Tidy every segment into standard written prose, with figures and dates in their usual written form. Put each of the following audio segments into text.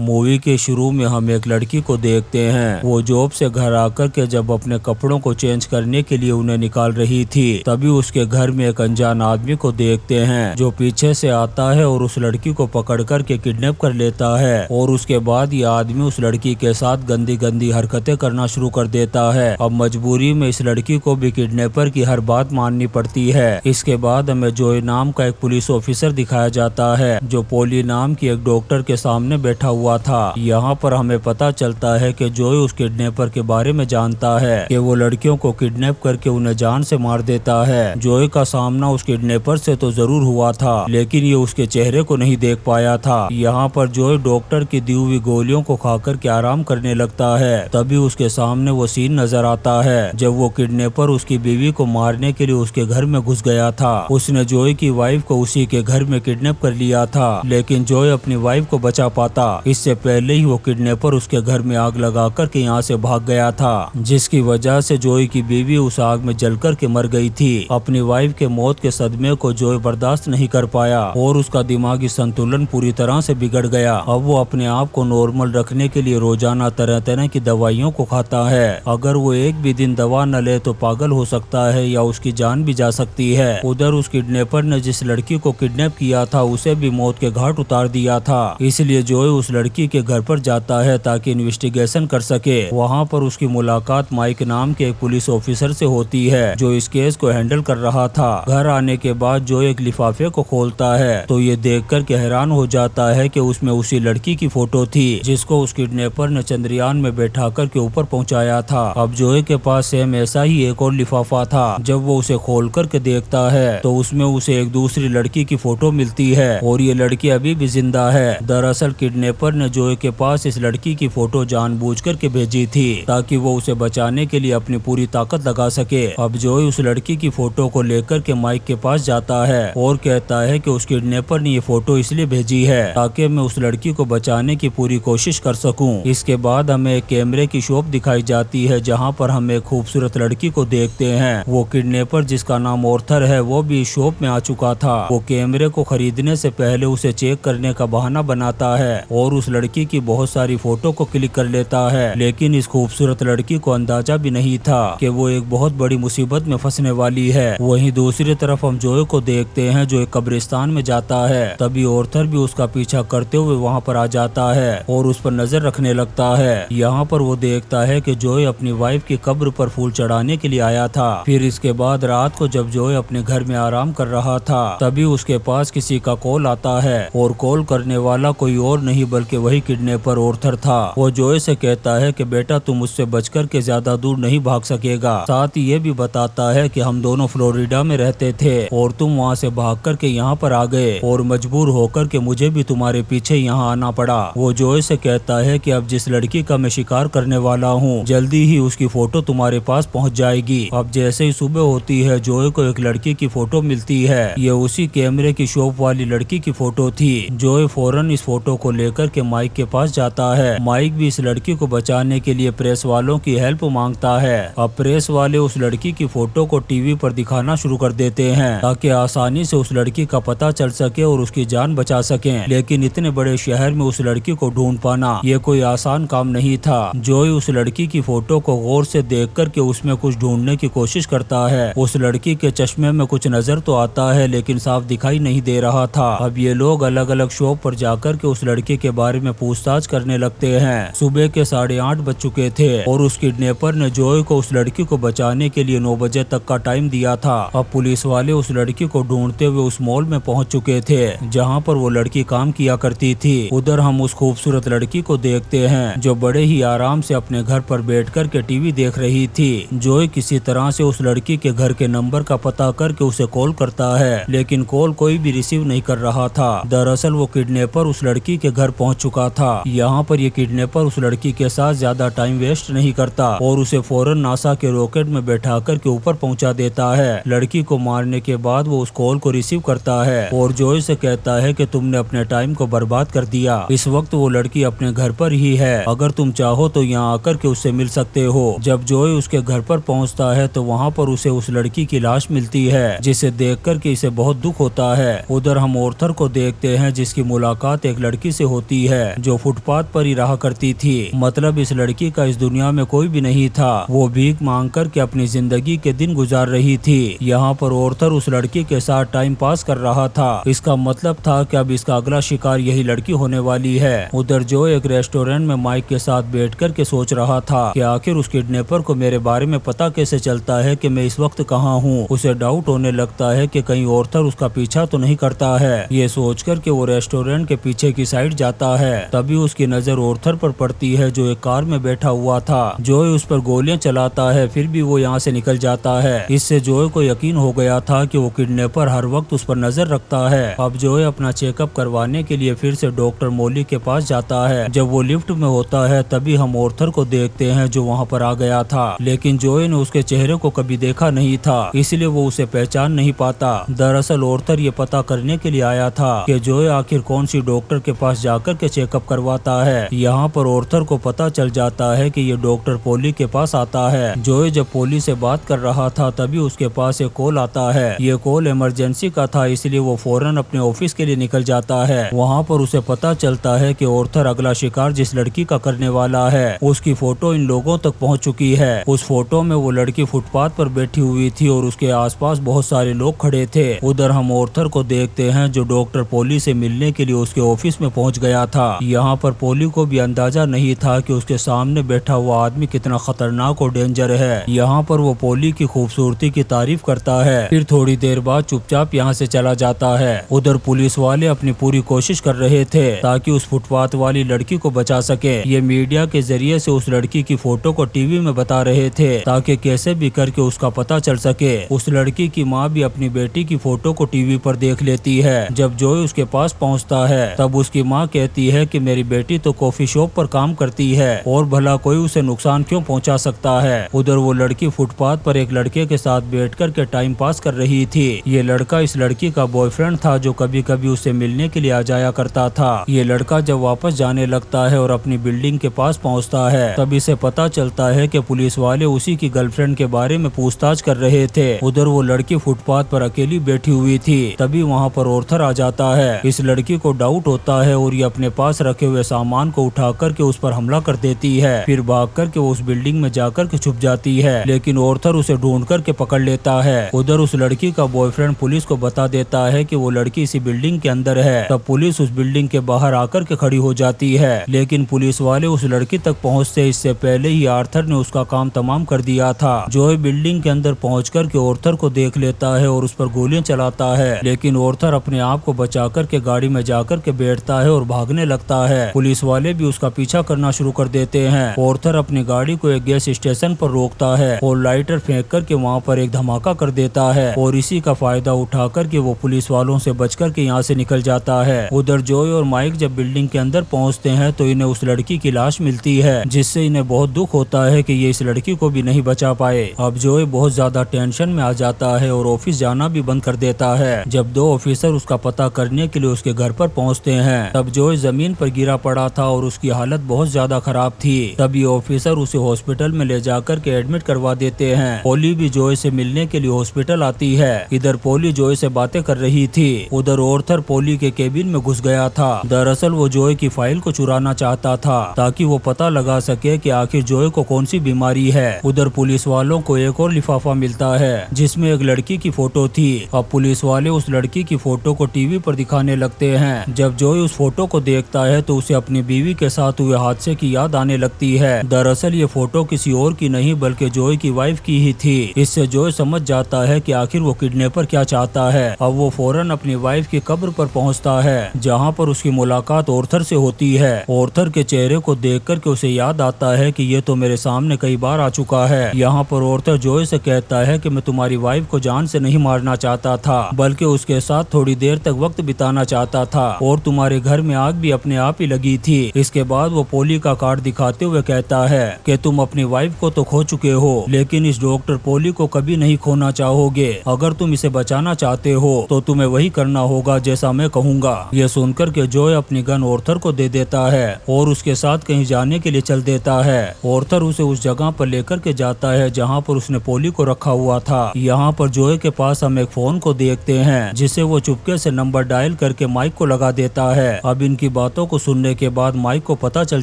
Movie के शुरू में हम एक लड़की को देखते हैं। वो जॉब से घर आकर के जब अपने कपड़ों को चेंज करने के लिए उन्हें निकाल रही थी, तभी उसके घर में एक अनजान आदमी को देखते हैं जो पीछे से आता है और उस लड़की को पकड़ कर के किडनैप कर लेता है। और उसके बाद ये आदमी उस लड़की के साथ गंदी गंदी हरकतें करना शुरू कर देता है। अब मजबूरी में इस लड़की को भी किडनैपर की हर बात माननी पड़ती है। इसके बाद हमें जॉय नाम का एक पुलिस ऑफिसर दिखाया जाता है जो पोली नाम की एक डॉक्टर के सामने बैठा हुआ था। यहाँ पर हमें पता चलता है कि जॉय उस किडनैपर के बारे में जानता है कि वो लड़कियों को किडनैप करके उन्हें जान से मार देता है। जॉय का सामना उस किडनैपर से तो जरूर हुआ था, लेकिन ये उसके चेहरे को नहीं देख पाया था। यहाँ पर जॉय डॉक्टर की दी हुई गोलियों को खाकर के आराम करने लगता है। तभी उसके सामने वो सीन नजर आता है जब वो किडनैपर उसकी बीवी को मारने के लिए उसके घर में घुस गया था। उसने जॉय की वाइफ को उसी के घर में किडनैप कर लिया था, लेकिन जॉय अपनी वाइफ को बचा पाता इससे पहले ही वो किडनैपर उसके घर में आग लगा कर के यहाँ से भाग गया था, जिसकी वजह से जॉय की बीवी उस आग में जलकर के मर गई थी। अपनी वाइफ के मौत के सदमे को जॉय बर्दाश्त नहीं कर पाया और उसका दिमागी संतुलन पूरी तरह से बिगड़ गया। अब वो अपने आप को नॉर्मल रखने के लिए रोजाना तरह तरह की दवाइयों को खाता है। अगर वो एक भी दिन दवा न ले तो पागल हो सकता है या उसकी जान भी जा सकती है। उधर उस किडनैपर ने जिस लड़की को किडनैप किया था उसे भी मौत के घाट उतार दिया था। इसलिए जॉय उस लड़की के घर पर जाता है ताकि इन्वेस्टिगेशन कर सके। वहाँ पर उसकी मुलाकात माइक नाम के एक पुलिस ऑफिसर से होती है जो इस केस को हैंडल कर रहा था। घर आने के बाद जॉय एक लिफाफे को खोलता है तो ये देखकर के हैरान हो जाता है कि उसमें उसी लड़की की फोटो थी जिसको उस किडनैपर ने चंद्रयान में बैठा कर के ऊपर पहुंचाया था। अब जॉय के पास सेम ऐसा ही एक और लिफाफा था। जब वो उसे खोल कर के देखता है तो उसमें उसे एक दूसरी लड़की की फोटो मिलती है और ये लड़की अभी भी जिंदा है। दरअसल किडनैपर ने जॉय के पास इस लड़की की फोटो जानबूझकर के भेजी थी ताकि वो उसे बचाने के लिए अपनी पूरी ताकत लगा सके। अब जॉय उस लड़की की फोटो को लेकर के माइक के पास जाता है और कहता है कि उस किडनैपर ने ये फोटो इसलिए भेजी है ताकि मैं उस लड़की को बचाने की पूरी कोशिश कर सकूं। इसके बाद हमें एक कैमरे की शॉप दिखाई जाती है जहां पर हम एक खूबसूरत लड़की को देखते हैं। वो किडनैपर जिसका नाम ऑर्थर है वो भी इस शॉप में आ चुका था। वो कैमरे को खरीदने से पहले उसे चेक करने का बहाना बनाता है और उस लड़की की बहुत सारी फोटो को क्लिक कर लेता है, लेकिन इस खूबसूरत लड़की को अंदाजा भी नहीं था कि वो एक बहुत बड़ी मुसीबत में फंसने वाली है। वहीं दूसरी तरफ हम जॉय को देखते हैं जो एक कब्रिस्तान में जाता है। तभी ऑर्थर भी उसका पीछा करते हुए वहाँ पर आ जाता है और उस पर नजर रखने लगता है। यहाँ पर वो देखता है कि जॉय अपनी वाइफ की कब्र पर फूल चढ़ाने के लिए आया था। फिर इसके बाद रात को जब जॉय अपने घर में आराम कर रहा था तभी उसके पास किसी का कॉल आता है और कॉल करने वाला कोई और नहीं बल्कि वही किडनैपर ऑर्थर था। वो जॉय से कहता है कि बेटा तुम मुझसे बचकर के ज्यादा दूर नहीं भाग सकेगा। साथ ही ये भी बताता है कि हम दोनों फ्लोरिडा में रहते थे और तुम वहाँ से भाग कर के यहाँ पर आ गए और मजबूर होकर के मुझे भी तुम्हारे पीछे यहाँ आना पड़ा। वो जॉय से कहता है कि अब जिस लड़की का मैं शिकार करने वाला हूँ जल्दी ही उसकी फोटो तुम्हारे पास पहुँच जाएगी। अब जैसे ही सुबह होती है जॉय को एक लड़की की फोटो मिलती है। ये उसी कैमरे की शॉप वाली लड़की की फोटो थी। जॉय फौरन इस फोटो को लेकर के माइक के पास जाता है। माइक भी इस लड़की को बचाने के लिए प्रेस वालों की हेल्प मांगता है। अब प्रेस वाले उस लड़की की फोटो को टीवी पर दिखाना शुरू कर देते हैं ताकि आसानी से उस लड़की का पता चल सके और उसकी जान बचा सके। लेकिन इतने बड़े शहर में उस लड़की को ढूंढ पाना ये कोई आसान काम नहीं था। जॉय उस लड़की की फोटो को गौर से देख कर के उसमें कुछ ढूंढने की कोशिश करता है। उस लड़की के चश्मे में कुछ नजर तो आता है लेकिन साफ दिखाई नहीं दे रहा था। अब ये लोग अलग अलग शॉप पर जाकर के उस लड़की के बारे में पूछताछ करने लगते हैं। सुबह के 8:30 बज चुके थे और उस किडनैपर ने जॉय को उस लड़की को बचाने के लिए 9 बजे तक का टाइम दिया था। अब पुलिस वाले उस लड़की को ढूंढते हुए उस मॉल में पहुंच चुके थे जहां पर वो लड़की काम किया करती थी। उधर हम उस खूबसूरत लड़की को देखते हैं जो बड़े ही आराम से अपने घर पर बैठकर के टीवी देख रही थी। जॉय किसी तरह से उस लड़की के घर के नंबर का पता करके उसे कॉल करता है, लेकिन कॉल कोई भी रिसीव नहीं कर रहा था। दरअसल वो किडनैपर उस लड़की के घर पहुंच चुका था। यहाँ पर ये किडनैपर उस लड़की के साथ ज्यादा टाइम वेस्ट नहीं करता और उसे फौरन नासा के रॉकेट में बैठा कर के ऊपर पहुंचा देता है। लड़की को मारने के बाद वो उस कॉल को रिसीव करता है और जॉय से कहता है कि तुमने अपने टाइम को बर्बाद कर दिया। इस वक्त वो लड़की अपने घर पर ही है, अगर तुम चाहो तो यहाँ आकर के उससे मिल सकते हो। जब जॉय उसके घर पर पहुँचता है तो वहाँ पर उसे उस लड़की की लाश मिलती है जिसे देख कर के इसे बहुत दुख होता है। उधर हम ऑर्थर को देखते हैं जिसकी मुलाकात एक लड़की से होती है जो फुटपाथ पर ही रहा करती थी। मतलब इस लड़की का इस दुनिया में कोई भी नहीं था। वो भीख मांग कर के अपनी जिंदगी के दिन गुजार रही थी। यहाँ पर ऑर्थर उस लड़की के साथ टाइम पास कर रहा था। इसका मतलब था कि अब इसका अगला शिकार यही लड़की होने वाली है। उधर जो एक रेस्टोरेंट में माइक के साथ बैठ कर के सोच रहा था कि आखिर उस किडनैपर को मेरे बारे में पता कैसे चलता है कि मैं इस वक्त कहाँ हूँ। उसे डाउट होने लगता है कि कहीं ऑर्थर उसका पीछा तो नहीं करता है। ये सोच कर के वो रेस्टोरेंट के पीछे की साइड जाता है। तभी उसकी नजर ऑर्थर पर पड़ती है जो एक कार में बैठा हुआ था। जोए उस पर गोलियां चलाता है, फिर भी वो यहाँ से निकल जाता है। इससे जोए को यकीन हो गया था कि वो किडनैपर हर वक्त उस पर नजर रखता है। अब जोए अपना चेकअप करवाने के लिए फिर से डॉक्टर मोली के पास जाता है। जब वो लिफ्ट में होता है तभी हम ऑर्थर को देखते हैं जो वहाँ पर आ गया था, लेकिन जोए ने उसके चेहरे को कभी देखा नहीं था, इसलिए वो उसे पहचान नहीं पाता। दरअसल ऑर्थर ये पता करने के लिए आया था कि जोए आखिर कौन सी डॉक्टर के पास जाकर के चेकअप करवाता है। यहाँ पर ऑर्थर को पता चल जाता है कि ये डॉक्टर पोली के पास आता है। जोए जब पोली से बात कर रहा था तभी उसके पास एक कॉल आता है। ये कॉल इमरजेंसी का था, इसलिए वो फौरन अपने ऑफिस के लिए निकल जाता है। वहाँ पर उसे पता चलता है कि ऑर्थर अगला शिकार जिस लड़की का करने वाला है उसकी फोटो इन लोगों तक पहुँच चुकी है। उस फोटो में वो लड़की फुटपाथ पर बैठी हुई थी और उसके आसपास बहुत सारे लोग खड़े थे। उधर हम ऑर्थर को देखते हैं जो डॉक्टर पोली से मिलने के लिए उसके ऑफिस में पहुंच गया था। यहाँ पर पोली को भी अंदाजा नहीं था कि उसके सामने बैठा हुआ आदमी कितना खतरनाक और डेंजर है। यहाँ पर वो पोली की खूबसूरती की तारीफ करता है, फिर थोड़ी देर बाद चुपचाप यहाँ से चला जाता है। उधर पुलिस वाले अपनी पूरी कोशिश कर रहे थे ताकि उस फुटपाथ वाली लड़की को बचा सके। ये मीडिया के जरिए से उस लड़की की फोटो को टीवी में बता रहे थे ताकि कैसे भी करके उसका पता चल सके। उस लड़की की माँ भी अपनी बेटी की फोटो को टीवी पर देख लेती है। जब जोए उसके पास पहुँचता है तब उसकी माँ कहती है कि मेरी बेटी तो कॉफी शॉप पर काम करती है और भला कोई उसे नुकसान क्यों पहुँचा सकता है। उधर वो लड़की फुटपाथ पर एक लड़के के साथ बैठ कर के टाइम पास कर रही थी। ये लड़का इस लड़की का बॉयफ्रेंड था जो कभी कभी उससे मिलने के लिए आ जाया करता था। ये लड़का जब वापस जाने लगता है और अपनी बिल्डिंग के पास पहुंचता है तब इसे पता चलता है कि पुलिस वाले उसी की गर्लफ्रेंड के बारे में पूछताछ कर रहे थे। उधर वो लड़की फुटपाथ पर अकेली बैठी हुई थी। तभी वहाँ पर ऑर्थर आ जाता है। इस लड़की को डाउट होता है और ये अपने पास रखे हुए सामान को उठा करके उस पर हमला कर देती है। फिर भाग करके वो उस बिल्डिंग में जाकर के छुप जाती है, लेकिन ऑर्थर उसे ढूंढ करके पकड़ लेता है। उधर उस लड़की का बॉयफ्रेंड पुलिस को बता देता है कि वो लड़की इसी बिल्डिंग के अंदर है। तब पुलिस उस बिल्डिंग के बाहर आकर के खड़ी हो जाती है, लेकिन पुलिस वाले उस लड़की तक पहुंचते इससे पहले ही आर्थर ने उसका काम तमाम कर दिया था। जोए बिल्डिंग के अंदर पहुंच कर के ऑर्थर को देख लेता है और उस पर गोलियां चलाता है, लेकिन ऑर्थर अपने आप को बचा कर के गाड़ी में जाकर के बैठता है और भागने लगता है। पुलिस वाले भी उसका पीछा करना शुरू कर देते हैं। ऑर्थर अपनी गाड़ी को एक गैस स्टेशन पर रोकता है और लाइटर फेंक कर के वहाँ पर एक धमाका कर देता है और इसी का फायदा उठा कर के वो पुलिस वालों से बच कर के यहाँ से निकल जाता है। उधर जोए और माइक जब बिल्डिंग के अंदर पहुँचते हैं तो इन्हें उस लड़की की लाश मिलती है, जिससे इन्हें बहुत दुख होता है कि ये इस लड़की को भी नहीं बचा पाए। अब जोए बहुत ज्यादा टेंशन में आ जाता है और ऑफिस जाना भी बंद कर देता है। जब दो ऑफिसर उसका पता करने के लिए उसके घर पर पहुंचते हैं तब जोए जमीन पर गिरा पड़ा था और उसकी हालत बहुत ज्यादा खराब थी। तभी ऑफिसर उसे हॉस्पिटल में ले जाकर के एडमिट करवा देते हैं। पोली भी जोए से मिलने के लिए हॉस्पिटल आती है। इधर पोली जोए से बातें कर रही थी, उधर ऑर्थर पोली के केबिन में घुस गया था। दरअसल वो जोए की फाइल को चुराना चाहता था ताकि वो पता लगा सके कि आखिर जोए को कौन सी बीमारी है। उधर पुलिस वालों को एक और लिफाफा मिलता है जिसमें एक लड़की की फोटो थी। अब पुलिस वाले उस लड़की की फोटो को टीवी पर दिखाने लगते हैं। जब जोए उस फोटो को देखता है तो उसे अपनी बीवी के साथ हुए हादसे की याद आने लगती है। दरअसल ये फोटो किसी और की नहीं बल्कि जोए की वाइफ की ही थी। इससे जोए समझ जाता है कि आखिर वो किडनैपर क्या चाहता है। अब वो फौरन अपनी वाइफ की कब्र पर पहुंचता है जहां पर उसकी मुलाकात ऑर्थर से होती है। ऑर्थर के चेहरे को देख कर के उसे याद आता है कि ये तो मेरे सामने कई बार आ चुका है। यहाँ पर ऑर्थर जोए से कहता है कि मैं तुम्हारी वाइफ को जान से नहीं मारना चाहता था बल्कि उसके साथ थोड़ी देर तक वक्त बिताना चाहता था और तुम्हारे घर में आग भी अपने आप ही लगी थी। इसके बाद वो पोली का कार्ड दिखाते हुए कहता है कि तुम अपनी वाइफ को तो खो चुके हो लेकिन इस डॉक्टर पोली को कभी नहीं खोना चाहोगे। अगर तुम इसे बचाना चाहते हो तो तुम्हें वही करना होगा जैसा मैं कहूँगा। ये सुनकर के जोए अपनी गन ऑर्थर को दे देता है और उसके साथ कहीं जाने के लिए चल देता है। ऑर्थर उसे उस जगह पर लेकर के जाता है जहाँ पर उसने पोली को रखा हुआ था। यहाँ पर जोए के पास हम एक फोन को देखते हैं जिसे वो चुपके से नंबर डायल करके माइक को लगा देता है। अब इनकी की बातों को सुनने के बाद माइक को पता चल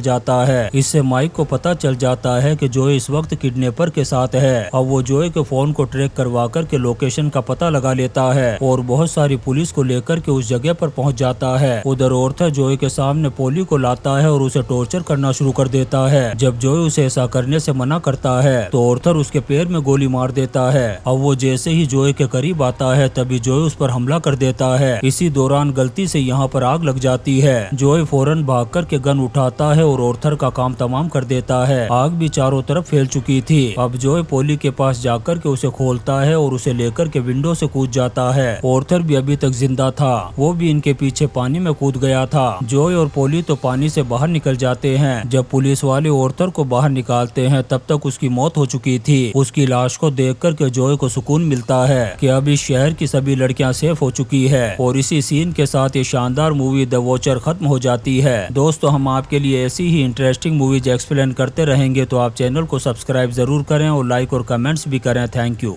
जाता है। इससे माइक को पता चल जाता है कि जोए इस वक्त किडनैपर के साथ है। अब वो जोए के फोन को ट्रैक करवा कर के लोकेशन का पता लगा लेता है और बहुत सारी पुलिस को लेकर के उस जगह पर पहुंच जाता है। उधर ऑर्थर जोए के सामने पोली को लाता है और उसे टॉर्चर करना शुरू कर देता है। जब जोए उसे ऐसा करने से मना करता है तो ऑर्थर उसके पैर में गोली मार देता है। अब वो जैसे ही जोए के करीब आता है तभी जोए उस पर हमला कर देता है। इसी दौरान गलती से यहाँ पर आग लग जाती है। जोए फौरन भाग कर के गन उठाता है और ऑर्थर का काम तमाम कर देता है। आग भी चारों तरफ फैल चुकी थी। अब जोए पोली के पास जाकर के उसे खोलता है और उसे लेकर के विंडो से कूद जाता है। ऑर्थर भी अभी तक जिंदा था, वो भी इनके पीछे पानी में कूद गया था। जोए और पोली तो पानी से बाहर निकल जाते हैं। जब पुलिस वाले ऑर्थर को बाहर निकालते हैं तब तक उसकी मौत हो चुकी थी। उसकी लाश को देख कर के जोए को सुकून मिलता है कि अब इस शहर की सभी लड़कियां सेफ हो चुकी है। और इसी सीन के साथ ये शानदार मूवी द वॉचर खत्म हो जाती है। दोस्तों, हम आपके लिए ऐसी ही इंटरेस्टिंग मूवीज एक्सप्लेन करते रहेंगे, तो आप चैनल को सब्सक्राइब जरूर करें और लाइक और कमेंट्स भी करें। Thank you.